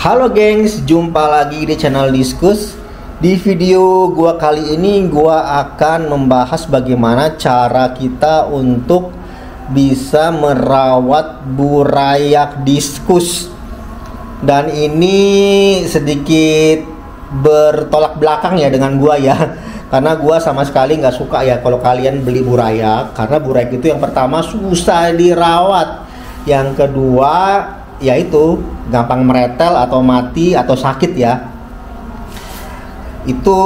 Halo gengs, jumpa lagi di channel Diskus. Di video gua kali ini gua akan membahas bagaimana cara kita untuk bisa merawat burayak diskus. Dan ini sedikit bertolak belakang ya dengan gua ya. Karena gua sama sekali nggak suka ya kalau kalian beli burayak, karena burayak itu yang pertama susah dirawat, yang kedua yaitu gampang meretel atau mati atau sakit ya. Itu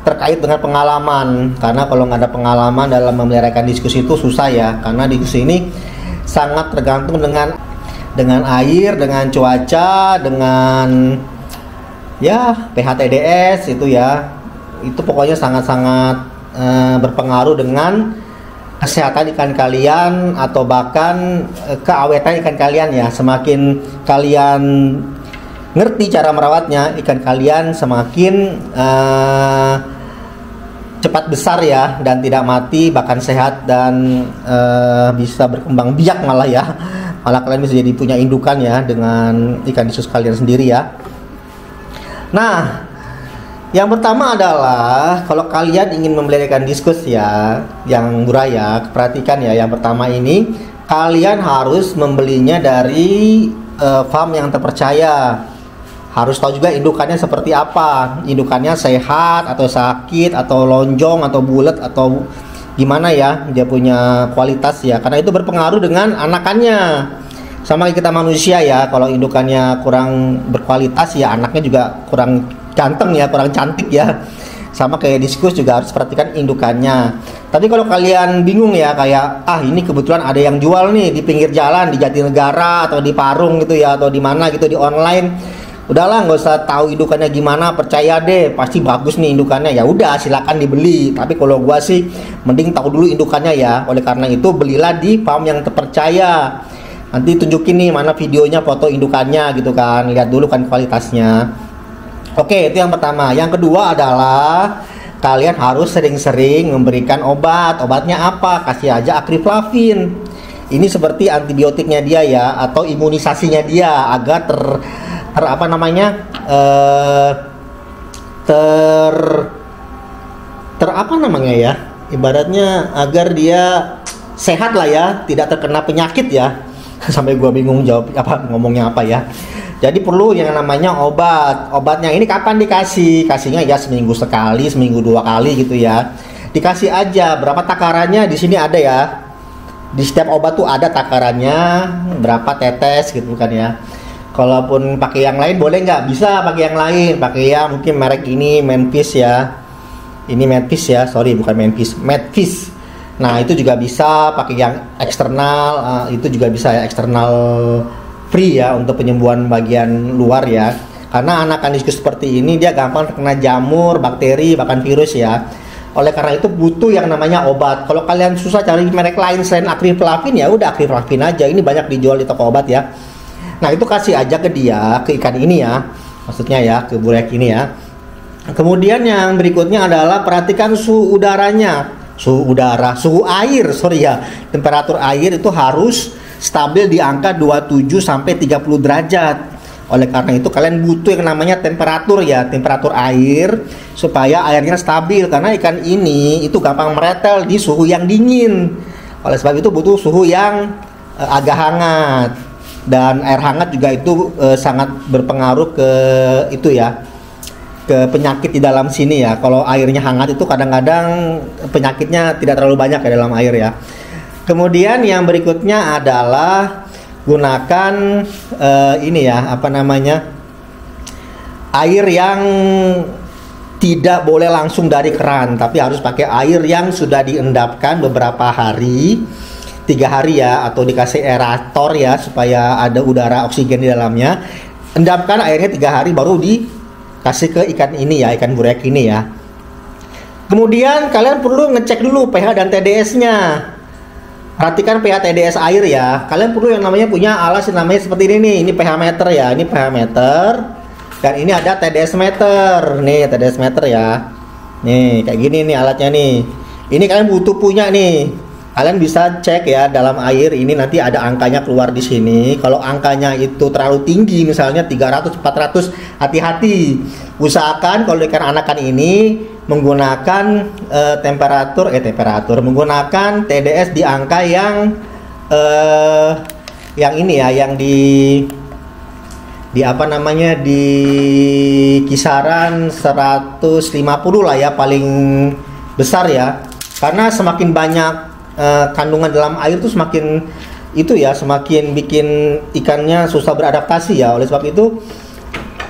terkait dengan pengalaman, karena kalau nggak ada pengalaman dalam memelihara diskus itu susah ya, karena diskus ini sangat tergantung dengan air, dengan cuaca, dengan ya pH TDS itu ya. Itu pokoknya sangat-sangat berpengaruh dengan kesehatan ikan kalian atau bahkan keawetan ikan kalian ya. Semakin kalian ngerti cara merawatnya, ikan kalian semakin cepat besar ya, dan tidak mati, bahkan sehat dan bisa berkembang biak malah ya. Malah kalian bisa jadi punya indukan ya dengan ikan diskus kalian sendiri ya. Nah, yang pertama adalah kalau kalian ingin memelihara ikan diskus ya, yang burayak, perhatikan ya. Yang pertama ini kalian harus membelinya dari farm yang terpercaya. Harus tahu juga indukannya seperti apa. Indukannya sehat atau sakit atau lonjong atau bulat atau gimana ya, dia punya kualitas ya. Karena itu berpengaruh dengan anakannya. Sama kita manusia ya, kalau indukannya kurang berkualitas ya anaknya juga kurang ganteng ya, kurang cantik ya. Sama kayak diskus juga harus perhatikan indukannya. Tapi kalau kalian bingung ya, kayak ini kebetulan ada yang jual nih di pinggir jalan, di Jatinegara atau di Parung gitu ya, atau di mana gitu di online, udahlah nggak usah tahu indukannya gimana, percaya deh pasti bagus nih indukannya, ya udah silakan dibeli. Tapi kalau gua sih mending tahu dulu indukannya ya. Oleh karena itu belilah di farm yang terpercaya. Nanti tunjukin nih mana videonya, foto indukannya gitu kan, lihat dulu kan kualitasnya. Oke, itu yang pertama. Yang kedua adalah kalian harus sering-sering memberikan obat. Obatnya apa? Kasih aja akriflavin. Ini seperti antibiotiknya dia ya, atau imunisasinya dia agar ibaratnya agar dia sehat lah ya, tidak terkena penyakit ya. Sampai gua bingung ngomongnya apa ya. Jadi perlu yang namanya obat. Obatnya ini kapan dikasih? Kasihnya ya seminggu sekali, seminggu 2 kali gitu ya. Dikasih aja. Berapa takarannya di sini ada ya. Di setiap obat tuh ada takarannya, berapa tetes gitu kan ya. Kalaupun pakai yang lain boleh nggak? Bisa pakai yang lain. Pakai ya mungkin merek ini Memphis ya. Ini Memphis ya, sorry bukan Memphis, Medfish. Nah itu juga bisa pakai yang eksternal, itu juga bisa ya, eksternal free ya, untuk penyembuhan bagian luar ya. Karena anakan diskus seperti ini dia gampang terkena jamur, bakteri, bahkan virus ya. Oleh karena itu butuh yang namanya obat. Kalau kalian susah cari merek lain selain akriflavin, ya udah akriflavin aja. Ini banyak dijual di toko obat ya. Nah itu kasih aja ke dia, ke ikan ini ya, maksudnya ya, ke burayak ini ya. Kemudian yang berikutnya adalah perhatikan suhu udaranya. Suhu air, temperatur air itu harus stabil di angka 27 sampai 30 derajat. Oleh karena itu kalian butuh yang namanya temperatur ya, temperatur air, supaya airnya stabil, karena ikan ini itu gampang meretel di suhu yang dingin. Oleh sebab itu butuh suhu yang agak hangat. Dan air hangat juga itu sangat berpengaruh ke itu ya, ke penyakit di dalam sini ya. Kalau airnya hangat itu kadang-kadang penyakitnya tidak terlalu banyak ya dalam air ya. Kemudian yang berikutnya adalah gunakan air yang tidak boleh langsung dari keran, tapi harus pakai air yang sudah diendapkan beberapa hari, 3 hari ya, atau dikasih aerator ya supaya ada udara oksigen di dalamnya. Endapkan airnya 3 hari baru dikasih ke ikan ini ya, ikan burayak ini ya. Kemudian kalian perlu ngecek dulu pH dan TDS-nya. Perhatikan pH TDS air ya. Kalian perlu yang namanya punya alas yang namanya seperti ini nih. Ini pH meter ya. Ini pH meter. Dan ini ada TDS meter. Nih TDS meter ya. Nih kayak gini nih alatnya nih. Ini kalian butuh punya nih. Kalian bisa cek ya dalam air ini, nanti ada angkanya keluar di sini. Kalau angkanya itu terlalu tinggi, misalnya 300, 400, hati-hati. Usahakan kalau ikan anakan ini menggunakan temperatur, menggunakan TDS di angka yang ini ya, yang di apa namanya, di kisaran 150 lah ya, paling besar ya. Karena semakin banyak kandungan dalam air tuh semakin itu ya, semakin bikin ikannya susah beradaptasi ya. Oleh sebab itu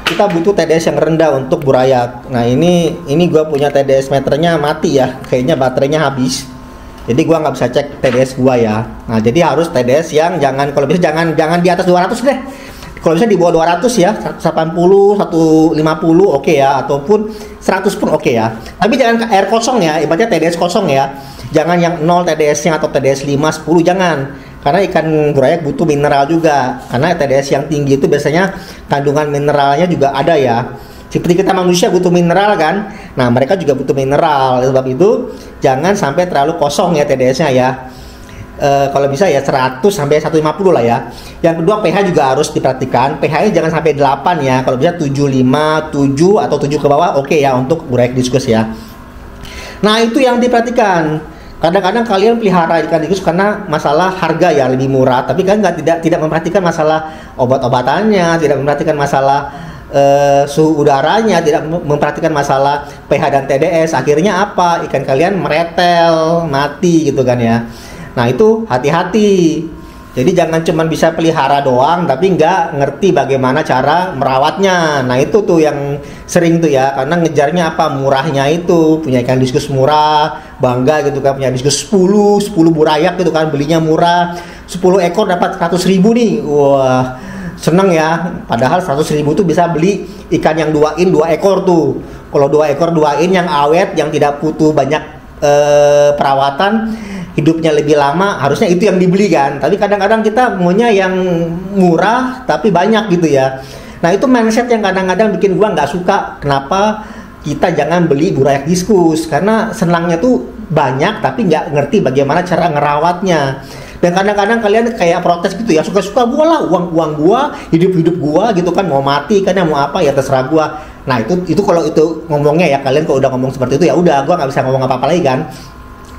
kita butuh TDS yang rendah untuk burayak. Nah ini gua punya TDS meternya mati ya, kayaknya baterainya habis. Jadi gua nggak bisa cek TDS gua ya. Nah jadi harus TDS yang kalau bisa jangan di atas 200 deh. Kalau bisa di bawah 200 ya, 180, 150 oke ya, ataupun 100 pun oke ya. Tapi jangan air kosong ya, ibaratnya TDS kosong ya. Jangan yang 0 TDS-nya atau TDS 5, 10, jangan. Karena ikan burayak butuh mineral juga. Karena TDS yang tinggi itu biasanya kandungan mineralnya juga ada ya. Seperti kita manusia butuh mineral kan. Nah, mereka juga butuh mineral. Oleh sebab itu, jangan sampai terlalu kosong ya TDS-nya ya. Kalau bisa ya 100 sampai 150 lah ya. Yang kedua, pH juga harus diperhatikan. pH-nya jangan sampai 8 ya. Kalau bisa 7,5, 7 atau 7 ke bawah oke ya untuk burayak diskus ya. Nah, itu yang diperhatikan. Kadang-kadang kalian pelihara ikan diskus karena masalah harga ya lebih murah, tapi kan tidak memperhatikan masalah obat-obatannya, tidak memperhatikan masalah suhu udaranya, tidak memperhatikan masalah pH dan TDS. Akhirnya apa? Ikan kalian meretel, mati gitu kan ya. Nah, itu hati-hati. Jadi jangan cuma bisa pelihara doang tapi nggak ngerti bagaimana cara merawatnya. Nah, itu tuh yang sering tuh ya, karena ngejarnya apa? Murahnya itu, punya ikan diskus murah, bangga gitu kan, punya diskus 10 burayak gitu kan, belinya murah, 10 ekor dapat 100.000 nih. Wah, seneng ya. Padahal 100.000 tuh bisa beli ikan yang 2 ekor tuh. Kalau 2 ekor 2 yang awet, yang tidak butuh banyak perawatan, hidupnya lebih lama, harusnya itu yang dibeli kan. Tapi kadang-kadang kita maunya yang murah tapi banyak gitu ya. Nah, itu mindset yang kadang-kadang bikin gua nggak suka. Kenapa kita jangan beli burayak diskus? Karena senangnya tuh banyak tapi nggak ngerti bagaimana cara ngerawatnya. Dan kadang-kadang kalian kayak protes gitu ya, suka-suka gua lah, uang gua, hidup gua gitu kan, mau mati kan ya, mau apa ya terserah gua. Nah, itu kalau itu ngomongnya ya, kalian kalau udah ngomong seperti itu ya udah, gua nggak bisa ngomong apa-apa lagi kan.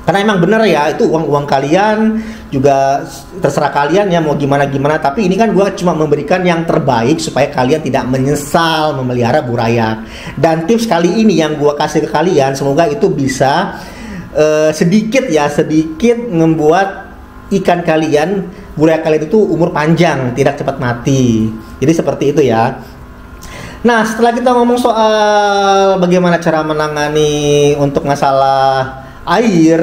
Karena emang bener ya, itu uang kalian, juga terserah kalian ya mau gimana-gimana. Tapi ini kan gue cuma memberikan yang terbaik supaya kalian tidak menyesal memelihara burayak. Dan tips kali ini yang gue kasih ke kalian, semoga itu bisa sedikit membuat ikan kalian, burayak kalian itu umur panjang, tidak cepat mati. Jadi seperti itu ya. Nah, setelah kita ngomong soal bagaimana cara menangani untuk masalah air,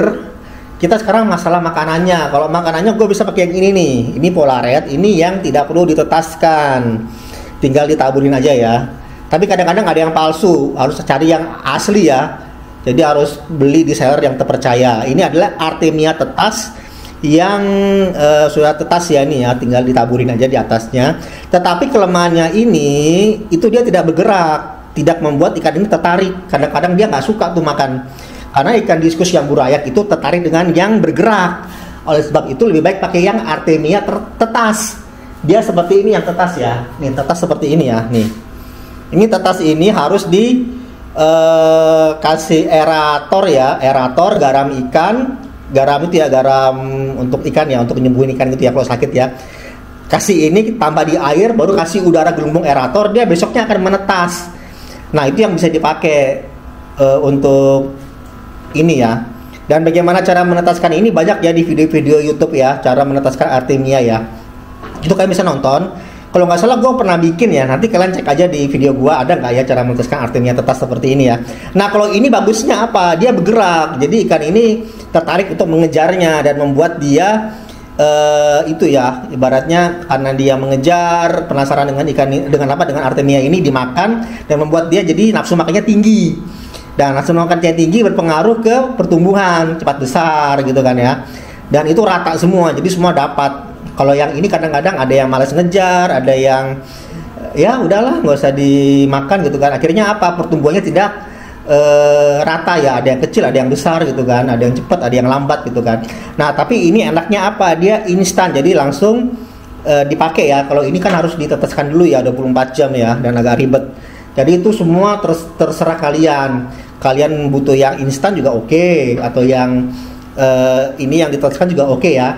kita sekarang masalah makanannya. Kalau makanannya gue bisa pakai yang ini nih, ini Polaret, ini yang tidak perlu ditetaskan, tinggal ditaburin aja ya. Tapi kadang-kadang ada yang palsu, harus cari yang asli ya. Jadi harus beli di seller yang terpercaya. Ini adalah Artemia tetas yang sudah tetas ya, ini ya, tinggal ditaburin aja di atasnya. Tetapi kelemahannya ini, itu dia tidak bergerak, tidak membuat ikan ini tertarik. Kadang-kadang dia nggak suka tuh makan. Karena ikan diskus yang burayak itu tertarik dengan yang bergerak. Oleh sebab itu lebih baik pakai yang Artemia tetas. Dia seperti ini yang tetas ya. Nih, tetas seperti ini ya. Nih, ini tetas ini harus kasih aerator ya. Aerator, garam ikan. Garam itu ya, garam untuk ikan ya, untuk nyembuhin ikan gitu ya kalau sakit ya. Kasih ini tambah di air, baru kasih udara gelembung aerator, dia besoknya akan menetas. Nah, itu yang bisa dipakai untuk ini ya. Dan bagaimana cara menetaskan ini banyak ya di video-video YouTube ya, cara menetaskan Artemia ya. Itu kalian bisa nonton. Kalau nggak salah gue pernah bikin ya, nanti kalian cek aja di video gue ada nggak ya cara menetaskan Artemia tetas seperti ini ya. Nah, kalau ini bagusnya apa? Dia bergerak, jadi ikan ini tertarik untuk mengejarnya dan membuat dia itu ya, ibaratnya karena dia mengejar, penasaran dengan ikan ini, dengan Artemia ini dimakan dan membuat dia jadi nafsu makannya tinggi. Dan nafsu makannya tinggi berpengaruh ke pertumbuhan, cepat besar gitu kan ya. Dan itu rata semua, jadi semua dapat. Kalau yang ini kadang-kadang ada yang malas ngejar, ada yang ya udahlah nggak usah dimakan gitu kan. Akhirnya apa? Pertumbuhannya tidak rata ya, ada yang kecil, ada yang besar gitu kan, ada yang cepat, ada yang lambat gitu kan. Nah tapi ini enaknya apa, dia instan, jadi langsung dipakai ya. Kalau ini kan harus diteteskan dulu ya 24 jam ya, dan agak ribet. Jadi itu semua terserah kalian butuh yang instan juga oke, atau yang ini yang diteteskan juga oke ya.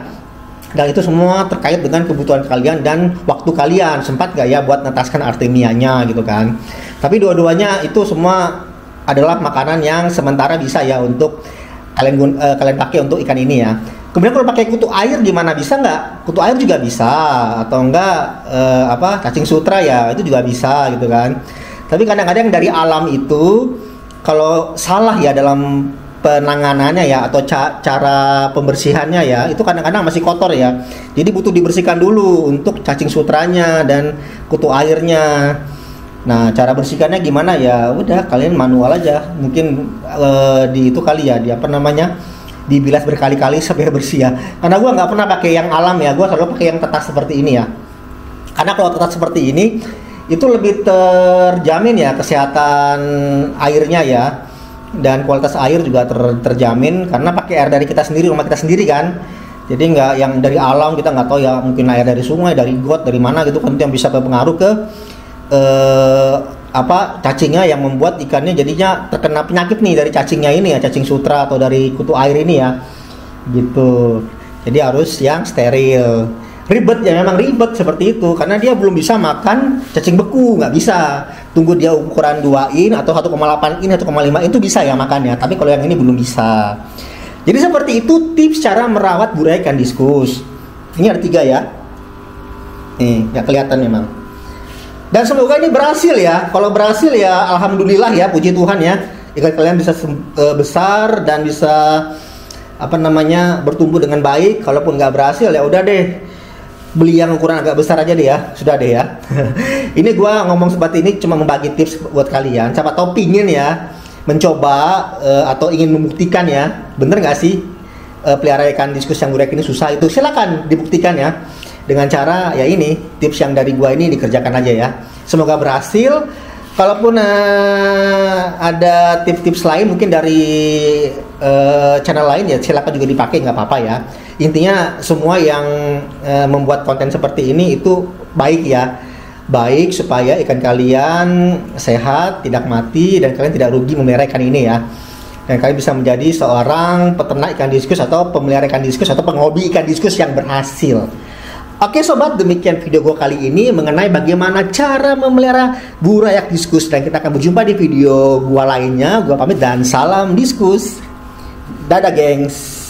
Dan itu semua terkait dengan kebutuhan kalian dan waktu kalian, sempat gak ya buat netaskan artemianya gitu kan. Tapi dua-duanya itu semua adalah makanan yang sementara bisa ya untuk kalian pakai untuk ikan ini ya. Kemudian kalau pakai kutu air gimana, bisa nggak? Kutu air juga bisa, atau enggak cacing sutra ya, itu juga bisa gitu kan. Tapi kadang-kadang dari alam itu kalau salah ya dalam penanganannya ya, atau cara pembersihannya ya, itu kadang-kadang masih kotor ya. Jadi butuh dibersihkan dulu untuk cacing sutranya dan kutu airnya. Nah, cara bersihkannya gimana ya? Udah kalian manual aja. Mungkin di itu kali ya, dibilas berkali-kali sampai bersih ya. Karena gue nggak pernah pakai yang alam ya, gue selalu pakai yang tetas seperti ini ya. Karena kalau tetas seperti ini itu lebih terjamin ya kesehatan airnya ya, dan kualitas air juga terjamin karena pakai air dari kita sendiri, rumah kita sendiri kan. Jadi nggak yang dari alam, kita nggak tahu ya, mungkin air dari sungai, dari got, dari mana gitu kan, itu yang bisa berpengaruh ke cacingnya, yang membuat ikannya jadinya terkena penyakit nih dari cacingnya ini ya, cacing sutra atau dari kutu air ini ya gitu. Jadi harus yang steril. Ribet ya, memang ribet seperti itu karena dia belum bisa makan cacing beku, nggak bisa. Tunggu dia ukuran 2 in atau 1,8 in, 1,5 in itu bisa ya makannya, tapi kalau yang ini belum bisa. Jadi seperti itu tips cara merawat guraya ikan diskus. Ini ada 3 ya, nih nggak kelihatan memang. Dan semoga ini berhasil ya. Kalau berhasil ya alhamdulillah ya, puji Tuhan ya, ikan kalian bisa besar dan bisa bertumbuh dengan baik. Kalaupun nggak berhasil ya udah deh, beli yang ukuran agak besar aja deh ya, sudah deh ya. Ini gua ngomong seperti ini cuma membagi tips buat kalian. Siapa tahu pingin ya mencoba atau ingin membuktikan ya, bener nggak sih pelihara ikan diskus yang gurek ini susah, itu silakan dibuktikan ya dengan cara ya ini, tips yang dari gua ini dikerjakan aja ya. Semoga berhasil. Kalaupun ada tips-tips lain mungkin dari channel lain ya, silakan juga dipakai, nggak apa-apa ya. Intinya semua yang membuat konten seperti ini itu baik ya, baik supaya ikan kalian sehat, tidak mati, dan kalian tidak rugi memelihara ikan ini ya. Dan kalian bisa menjadi seorang peternak ikan diskus atau pemelihara ikan diskus atau penghobi ikan diskus yang berhasil. Oke sobat, demikian video gue kali ini mengenai bagaimana cara memelihara burayak diskus, dan kita akan berjumpa di video gue lainnya. Gue pamit dan salam diskus. Dadah gengs.